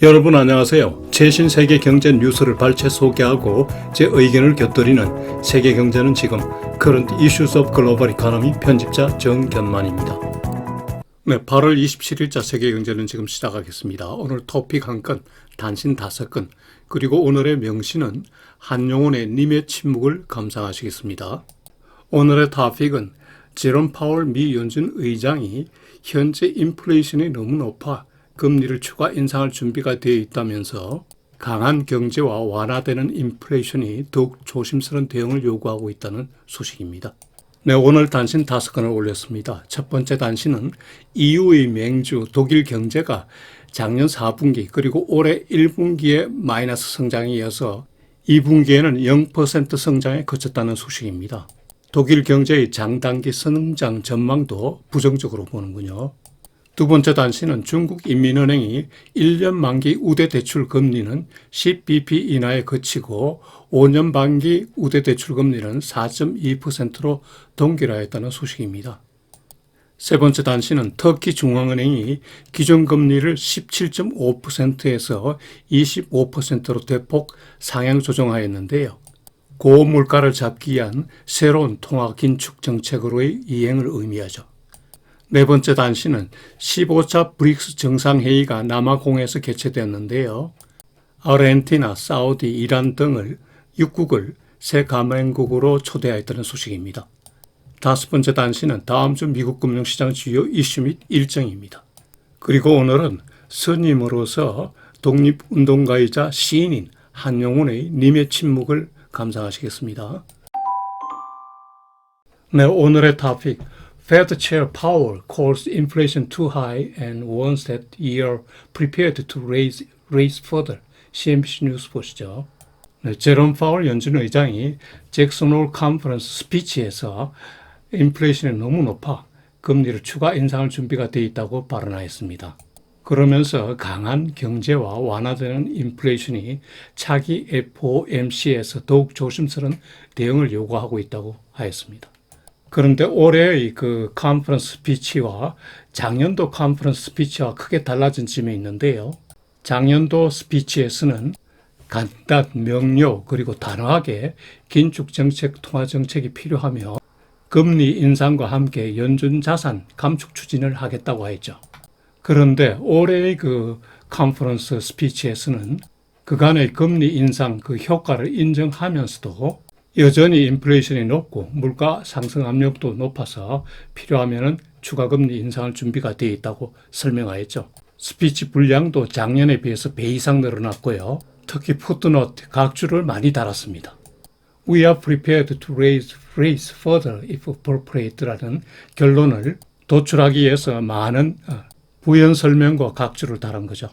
여러분 안녕하세요. 최신 세계 경제 뉴스를 발췌 소개하고 제 의견을 곁들이는 세계 경제는 지금 Current Issues of Global Economy 편집자 정견만입니다. 네, 8월 27일자 세계 경제는 지금 시작하겠습니다. 오늘 토픽 한 건, 단신 5건, 그리고 오늘의 명시는 한용운의 님의 침묵을 감상하시겠습니다. 오늘의 토픽은 제롬 파월 미 연준 의장이 현재 인플레이션이 너무 높아 금리를 추가 인상할 준비가 되어 있다면서 강한 경제와 완화되는 인플레이션이 더욱 조심스러운 대응을 요구하고 있다는 소식입니다. 네, 오늘 단신 5건을 올렸습니다. 첫 번째 단신은 EU의 맹주 독일 경제가 작년 4분기 그리고 올해 1분기에 마이너스 성장에 이어서 2분기에는 0% 성장에 그쳤다는 소식입니다. 독일 경제의 장단기 성장 전망도 부정적으로 보는군요. 두 번째 단신은 중국 인민은행이 1년 만기 우대 대출 금리는 10bp 인하에 그치고 5년 만기 우대 대출 금리는 4.2%로 동결하였다는 소식입니다. 세 번째 단신은 터키 중앙은행이 기존 금리를 17.5%에서 25%로 대폭 상향 조정하였는데요. 고물가를 잡기 위한 새로운 통화 긴축 정책으로의 이행을 의미하죠. 네 번째 단신은 15차 브릭스 정상회의가 남아공에서 개최되었는데요. 아르헨티나, 사우디, 이란 등을 6국을 새 가맹국으로 초대하였다는 소식입니다. 다섯 번째 단신은 다음 주 미국 금융시장 주요 이슈 및 일정입니다. 그리고 오늘은 스님으로서 독립운동가이자 시인인 한용운의 님의 침묵을 감상하시겠습니다. 네, 오늘의 토픽. Fed Chair Powell calls inflation too high and warns that you're prepared to raise further. CNBC 뉴스 보시죠. 네, 제롬 파월 연준 의장이 잭슨 홀 컨퍼런스 스피치에서 인플레이션이 너무 높아 금리를 추가 인상할 준비가 되어 있다고 발언하였습니다. 그러면서 강한 경제와 완화되는 인플레이션이 차기 FOMC에서 더욱 조심스러운 대응을 요구하고 있다고 하였습니다. 그런데 올해의 그 컨퍼런스 스피치와 작년도 컨퍼런스 스피치와 크게 달라진 점이 있는데요. 작년도 스피치에서는 간단, 명료, 그리고 단호하게 긴축 정책, 통화 정책이 필요하며 금리 인상과 함께 연준 자산 감축 추진을 하겠다고 했죠. 그런데 올해의 그 컨퍼런스 스피치에서는 그간의 금리 인상 그 효과를 인정하면서도 여전히 인플레이션이 높고 물가 상승 압력도 높아서 필요하면 추가 금리 인상할 준비가 되어 있다고 설명하였죠. 스피치 분량도 작년에 비해서 배 이상 늘어났고요. 특히 푸트노트, 각주를 많이 달았습니다. We are prepared to raise further if appropriate라는 결론을 도출하기 위해서 많은 부연 설명과 각주를 달은 거죠.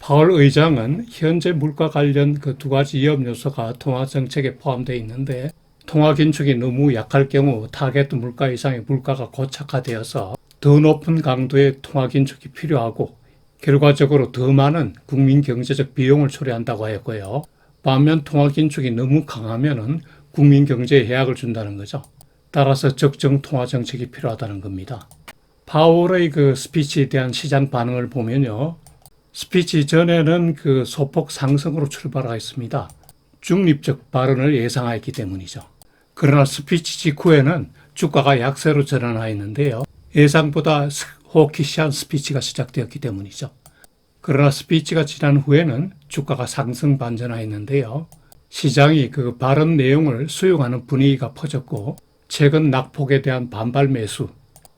파월 의장은 현재 물가 관련 그 두 가지 위험 요소가 통화 정책에 포함되어 있는데 통화 긴축이 너무 약할 경우 타겟 물가 이상의 물가가 고착화되어서 더 높은 강도의 통화 긴축이 필요하고 결과적으로 더 많은 국민 경제적 비용을 초래한다고 하였고요. 반면 통화 긴축이 너무 강하면은 국민 경제에 해악을 준다는 거죠. 따라서 적정 통화 정책이 필요하다는 겁니다. 파월의 그 스피치에 대한 시장 반응을 보면요. 스피치 전에는 그 소폭 상승으로 출발하였습니다. 중립적 발언을 예상하였기 때문이죠. 그러나 스피치 직후에는 주가가 약세로 전환하였는데요. 예상보다 호키시한 스피치가 시작되었기 때문이죠. 그러나 스피치가 지난 후에는 주가가 상승 반전하였는데요. 시장이 그 발언 내용을 수용하는 분위기가 퍼졌고 최근 낙폭에 대한 반발 매수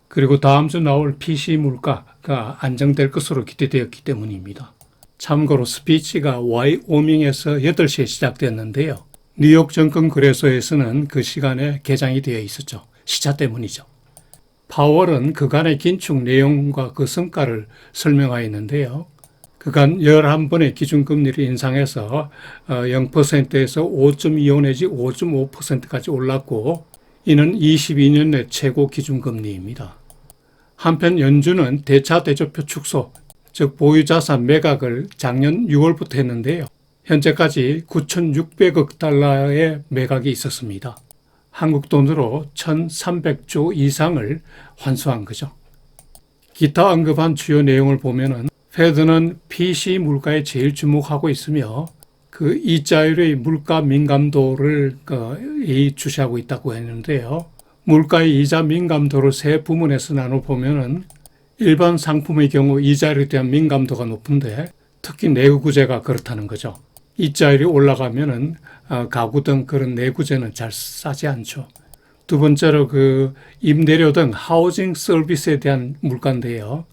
그리고 다음 주 나올 PC 물가가 안정될 것으로 기대되었기 때문입니다. 참고로 스피치가 와이오밍에서 8시에 시작됐는데요. 뉴욕 증권거래소에서는 그 시간에 개장이 되어 있었죠. 시차 때문이죠. 파월은 그간의 긴축 내용과 그 성과를 설명하였는데요. 그간 11번의 기준금리를 인상해서 0%에서 5.25 내지 5.5%까지 올랐고 이는 22년 내 최고 기준금리입니다. 한편 연준은 대차 대조표 축소, 즉 보유자산 매각을 작년 6월부터 했는데요. 현재까지 9,600억 달러의 매각이 있었습니다. 한국 돈으로 1,300조 이상을 환수한 거죠. 기타 언급한 주요 내용을 보면은 페드는 PC 물가에 제일 주목하고 있으며 그 이자율의 물가 민감도를 주시하고 있다고 했는데요. 물가의 이자 민감도를 세 부문에서 나눠보면은 일반 상품의 경우 이자율에 대한 민감도가 높은데 특히 내구재가 그렇다는 거죠. 이자율이 올라가면은 가구 등 그런 내구재는 잘 싸지 않죠. 두 번째로 그 임대료 등 하우징 서비스에 대한 물가인데요.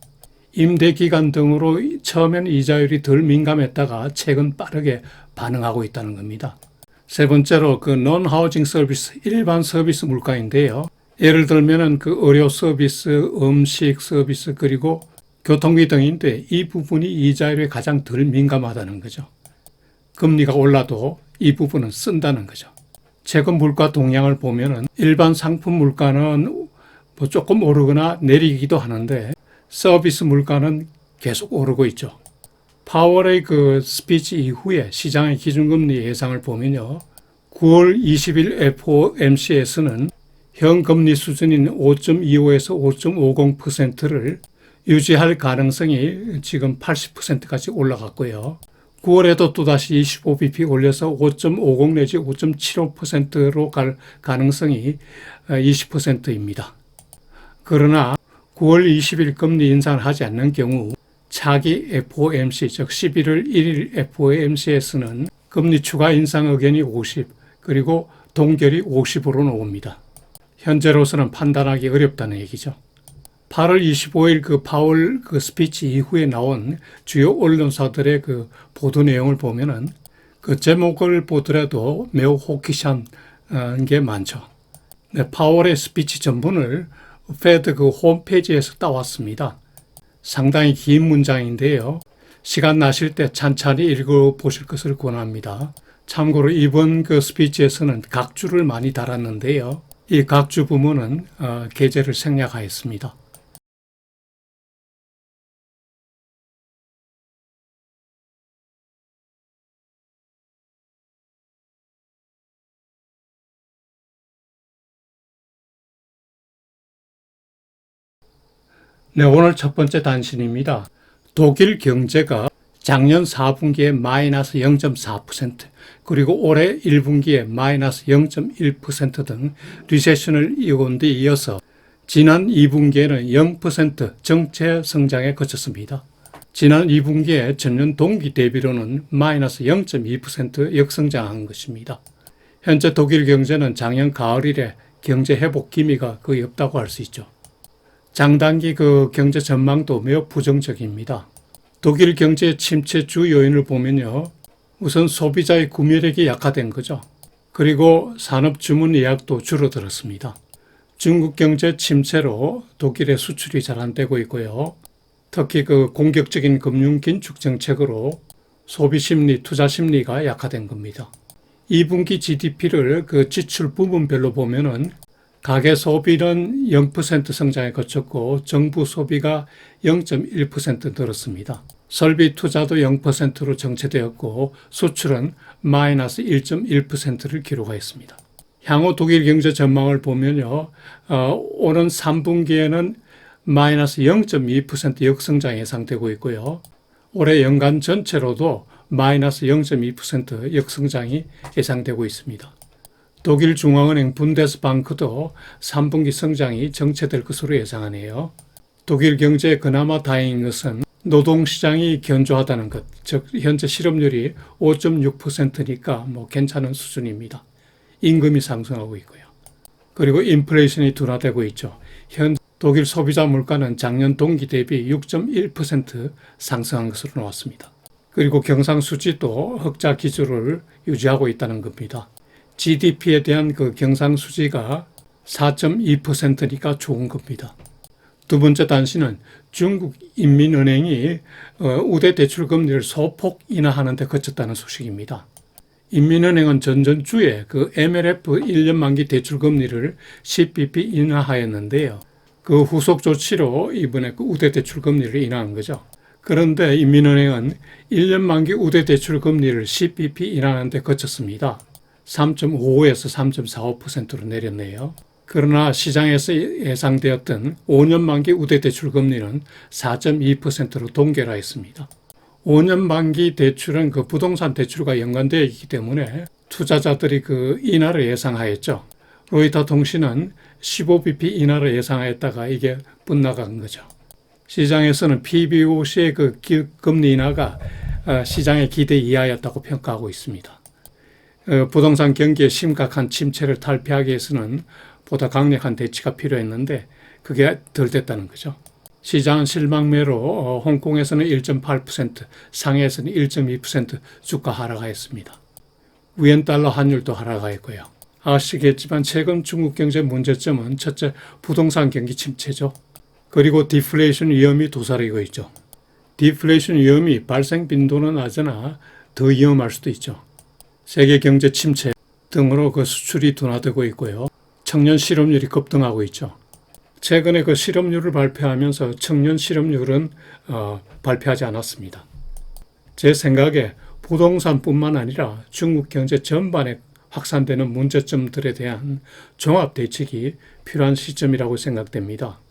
임대 기간 등으로 처음엔 이자율이 덜 민감했다가 최근 빠르게 반응하고 있다는 겁니다. 세 번째로 그 논 하우징 서비스, 일반 서비스 물가인데요. 예를 들면은 그 의료 서비스, 음식 서비스, 그리고 교통비 등인데 이 부분이 이자율에 가장 덜 민감하다는 거죠. 금리가 올라도 이 부분은 쓴다는 거죠. 최근 물가 동향을 보면은 일반 상품 물가는 뭐 조금 오르거나 내리기도 하는데 서비스 물가는 계속 오르고 있죠. 파월의 그 스피치 이후에 시장의 기준금리 예상을 보면요. 9월 20일 FOMC에서는 현 금리 수준인 5.25에서 5.50%를 유지할 가능성이 지금 80%까지 올라갔고요. 9월에도 또다시 25bp 올려서 5.50 내지 5.75%로 갈 가능성이 20%입니다. 그러나 9월 20일 금리 인상을 하지 않는 경우 차기 FOMC 즉 11월 1일 FOMC에서는 금리 추가 인상 의견이 50 그리고 동결이 50으로 나옵니다. 현재로서는 판단하기 어렵다는 얘기죠. 8월 25일 그 파월 그 스피치 이후에 나온 주요 언론사들의 그 보도 내용을 보면은 그 제목을 보더라도 매우 호기시한 게 많죠. 네, 파월의 스피치 전문을 페드 그 홈페이지에서 따왔습니다. 상당히 긴 문장인데요. 시간 나실 때 찬찬히 읽어보실 것을 권합니다. 참고로 이번 그 스피치에서는 각주를 많이 달았는데요. 이 각주 부문은 게재를 생략하였습니다. 네, 오늘 첫 번째 단신입니다. 독일 경제가 작년 4분기에 마이너스 0.4%, 그리고 올해 1분기에 마이너스 0.1% 등 리세션을 이어온 데 이어서 지난 2분기에는 0% 정체 성장에 그쳤습니다. 지난 2분기에 전년 동기 대비로는 마이너스 0.2% 역성장한 것입니다. 현재 독일 경제는 작년 가을 이래 경제 회복 기미가 거의 없다고 할 수 있죠. 장단기 그 경제 전망도 매우 부정적입니다. 독일 경제 침체 주 요인을 보면요. 우선 소비자의 구매력이 약화된 거죠. 그리고 산업 주문 예약도 줄어들었습니다. 중국 경제 침체로 독일의 수출이 잘 안 되고 있고요. 특히 그 공격적인 금융 긴축 정책으로 소비 심리, 투자 심리가 약화된 겁니다. 2분기 GDP를 그 지출 부분별로 보면은 가계 소비는 0% 성장에 그쳤고 정부 소비가 0.1% 늘었습니다. 설비 투자도 0%로 정체되었고 수출은 마이너스 1.1%를 기록하였습니다. 향후 독일 경제 전망을 보면요. 오는 3분기에는 마이너스 0.2% 역성장이 예상되고 있고요. 올해 연간 전체로도 마이너스 0.2% 역성장이 예상되고 있습니다. 독일 중앙은행 분데스방크도 3분기 성장이 정체될 것으로 예상하네요. 독일 경제에 그나마 다행인 것은 노동시장이 견조하다는 것, 즉 현재 실업률이 5.6%니까 뭐 괜찮은 수준입니다. 임금이 상승하고 있고요. 그리고 인플레이션이 둔화되고 있죠. 현 독일 소비자 물가는 작년 동기 대비 6.1% 상승한 것으로 나왔습니다. 그리고 경상수지도 흑자 기조를 유지하고 있다는 겁니다. GDP에 대한 그 경상수지가 4.2%니까 좋은 겁니다. 두 번째 단신은 중국 인민은행이 우대 대출 금리를 소폭 인하하는 데 그쳤다는 소식입니다. 인민은행은 전전주에 그 MLF 1년 만기 대출 금리를 10bp 인하하였는데요. 그 후속 조치로 이번에 그 우대 대출 금리를 인하한 거죠. 그런데 인민은행은 1년 만기 우대 대출 금리를 10bp 인하하는 데 그쳤습니다. 3.55에서 3.45%로 내렸네요. 그러나 시장에서 예상되었던 5년 만기 우대대출 금리는 4.2%로 동결하였습니다. 5년 만기 대출은 그 부동산 대출과 연관되어 있기 때문에 투자자들이 그 인하를 예상하였죠. 로이터 통신은 15bp 인하를 예상하였다가 이게 빗나간 거죠. 시장에서는 PBOC의 그 금리 인하가 시장의 기대 이하였다고 평가하고 있습니다. 부동산 경기의 심각한 침체를 탈피하기 위해서는 보다 강력한 대치가 필요했는데 그게 덜 됐다는 거죠. 시장은 실망매로 홍콩에서는 1.8%, 상해에서는 1.2% 주가 하락하였습니다. 위엔달러 환율도 하락하였고요. 아시겠지만 최근 중국 경제 문제점은 첫째, 부동산 경기 침체죠. 그리고 디플레이션 위험이 도사리고 있죠. 디플레이션 위험이 발생 빈도는 낮으나 더 위험할 수도 있죠. 세계 경제 침체 등으로 그 수출이 둔화되고 있고요. 청년 실업률이 급등하고 있죠. 최근에 그 실업률을 발표하면서 청년 실업률은 발표하지 않았습니다. 제 생각에 부동산뿐만 아니라 중국 경제 전반에 확산되는 문제점들에 대한 종합 대책이 필요한 시점이라고 생각됩니다.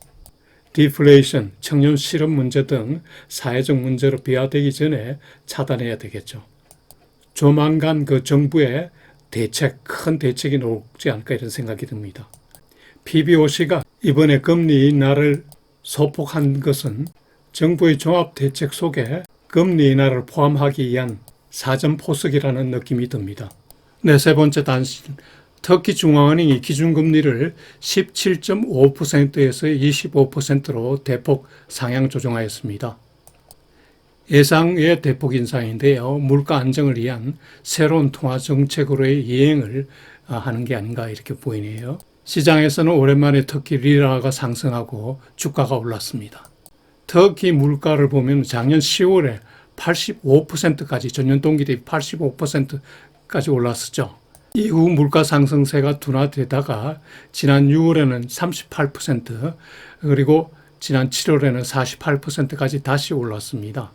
디플레이션, 청년 실업 문제 등 사회적 문제로 비화되기 전에 차단해야 되겠죠. 조만간 그 정부의 대책, 큰 대책이 나오지 않을까 이런 생각이 듭니다. PBOC가 이번에 금리 인하를 소폭한 것은 정부의 종합 대책 속에 금리 인하를 포함하기 위한 사전포석이라는 느낌이 듭니다. 네, 세 번째 단신. 터키 중앙은행이 기준금리를 17.5%에서 25%로 대폭 상향 조정하였습니다. 예상의 대폭 인상인데요. 물가 안정을 위한 새로운 통화 정책으로의 이행을 하는 게 아닌가 이렇게 보이네요. 시장에서는 오랜만에 터키 리라가 상승하고 주가가 올랐습니다. 터키 물가를 보면 작년 10월에 85%까지 전년 동기 대비 85%까지 올랐었죠. 이후 물가 상승세가 둔화되다가 지난 6월에는 38% 그리고 지난 7월에는 48%까지 다시 올랐습니다.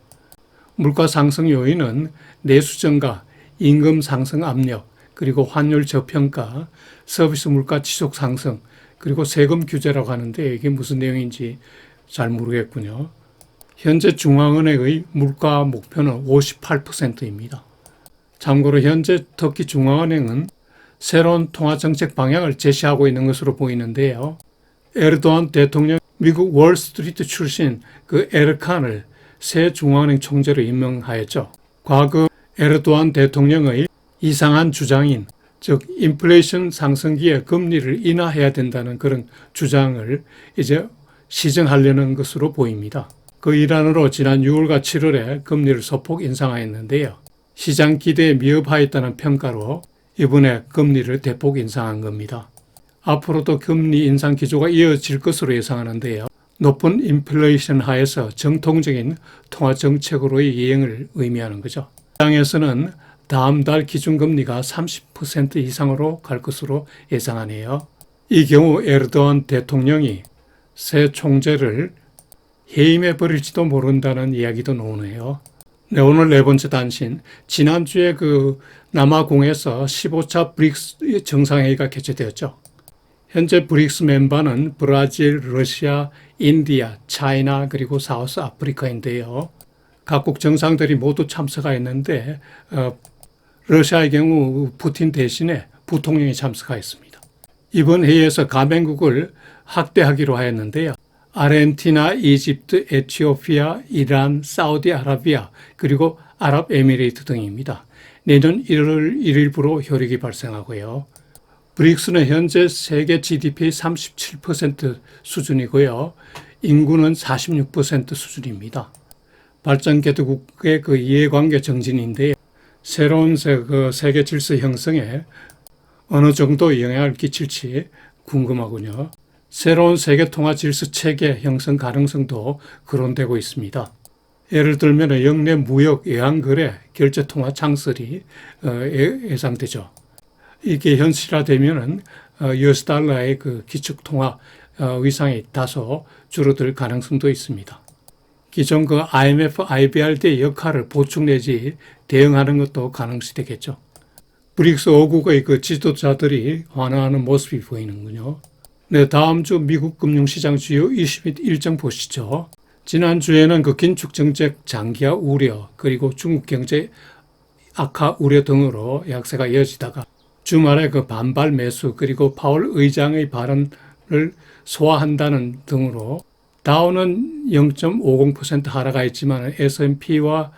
물가 상승 요인은 내수 증가, 임금 상승 압력, 그리고 환율 저평가, 서비스 물가 지속 상승, 그리고 세금 규제라고 하는데 이게 무슨 내용인지 잘 모르겠군요. 현재 중앙은행의 물가 목표는 58%입니다. 참고로 현재 터키 중앙은행은 새로운 통화정책 방향을 제시하고 있는 것으로 보이는데요. 에르도안 대통령 미국 월스트리트 출신 그 에르칸을 새 중앙은행 총재로 임명하였죠. 과거 에르도안 대통령의 이상한 주장인 즉 인플레이션 상승기에 금리를 인하해야 된다는 그런 주장을 이제 시정하려는 것으로 보입니다. 그 일환으로 지난 6월과 7월에 금리를 소폭 인상하였는데요. 시장 기대에 미흡하였다는 평가로 이번에 금리를 대폭 인상한 겁니다. 앞으로도 금리 인상 기조가 이어질 것으로 예상하는데요. 높은 인플레이션 하에서 정통적인 통화 정책으로의 이행을 의미하는 거죠. 시장에서는 다음 달 기준금리가 30% 이상으로 갈 것으로 예상하네요. 이 경우 에르도안 대통령이 새 총재를 해임해 버릴지도 모른다는 이야기도 나오네요. 네, 오늘 네 번째 단신. 지난주에 그 남아공에서 15차 브릭스 정상회의가 개최되었죠. 현재 브릭스 멤버는 브라질, 러시아, 인디아, 차이나 그리고 사우스 아프리카인데요. 각국 정상들이 모두 참석하였는데 러시아의 경우 푸틴 대신에 부통령이 참석하였습니다. 이번 회의에서 가맹국을 확대하기로 하였는데요. 아르헨티나, 이집트, 에티오피아, 이란, 사우디아라비아 그리고 아랍에미레이트 등입니다. 내년 1월 1일부로 효력이 발생하고요. 브릭스는 현재 세계 GDP의 37% 수준이고요. 인구는 46% 수준입니다. 발전개도국의 그 이해관계 정진인데 새로운 세계 질서 형성에 어느 정도 영향을 끼칠지 궁금하군요. 새로운 세계 통화 질서 체계 형성 가능성도 거론되고 있습니다. 예를 들면 영내 무역, 외환거래, 결제통화 창설이 예상되죠. 이게 현실화되면은 US 달러의 그 기축통화 위상이 다소 줄어들 가능성도 있습니다. 기존 그 IMF, IBRD의 역할을 보충 내지 대응하는 것도 가능시 되겠죠. 브릭스 5국의 그 지도자들이 환호하는 모습이 보이는군요. 네, 다음 주 미국 금융시장 주요 이슈 및 일정 보시죠. 지난주에는 그 긴축 정책 장기화 우려, 그리고 중국 경제 악화 우려 등으로 약세가 이어지다가 주말에 그 반발 매수, 그리고 파월 의장의 발언을 소화한다는 등으로 다우는 0.50% 하락하였지만 S&P와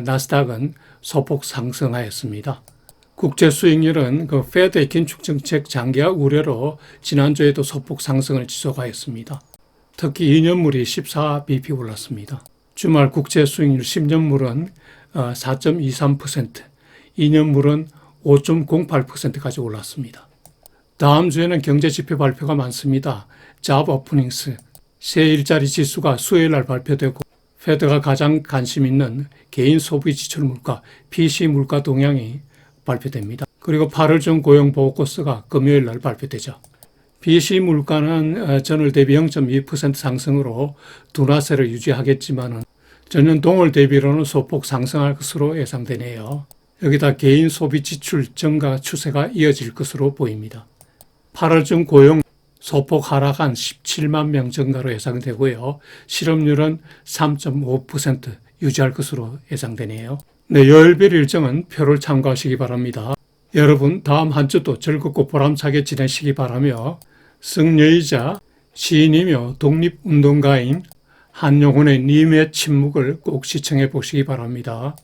나스닥은 소폭 상승하였습니다. 국제 수익률은 그 페드의 긴축 정책 장기화 우려로 지난주에도 소폭 상승을 지속하였습니다. 특히 2년물이 14bp 올랐습니다. 주말 국제 수익률 10년물은 4.23%, 2년물은 5.08%까지 올랐습니다. 다음 주에는 경제 지표 발표가 많습니다. Job Openings, 새 일자리 지수가 수요일 날 발표되고 페드가 가장 관심 있는 개인 소비 지출 물가, PC 물가 동향이 발표됩니다. 그리고 8월 중 고용 보고서가 금요일 날 발표되죠. PC 물가는 전월 대비 0.2% 상승으로 둔화세를 유지하겠지만 전년 동월 대비로는 소폭 상승할 것으로 예상되네요. 여기다 개인 소비 지출 증가 추세가 이어질 것으로 보입니다. 8월 중 고용 소폭 하락한 17만 명 증가로 예상되고요. 실업률은 3.5% 유지할 것으로 예상되네요. 네, 요일별 일정은 표를 참고하시기 바랍니다. 여러분 다음 한 주도 즐겁고 보람차게 지내시기 바라며 승려이자 시인이며 독립운동가인 한용운의 님의 침묵을 꼭 시청해 보시기 바랍니다.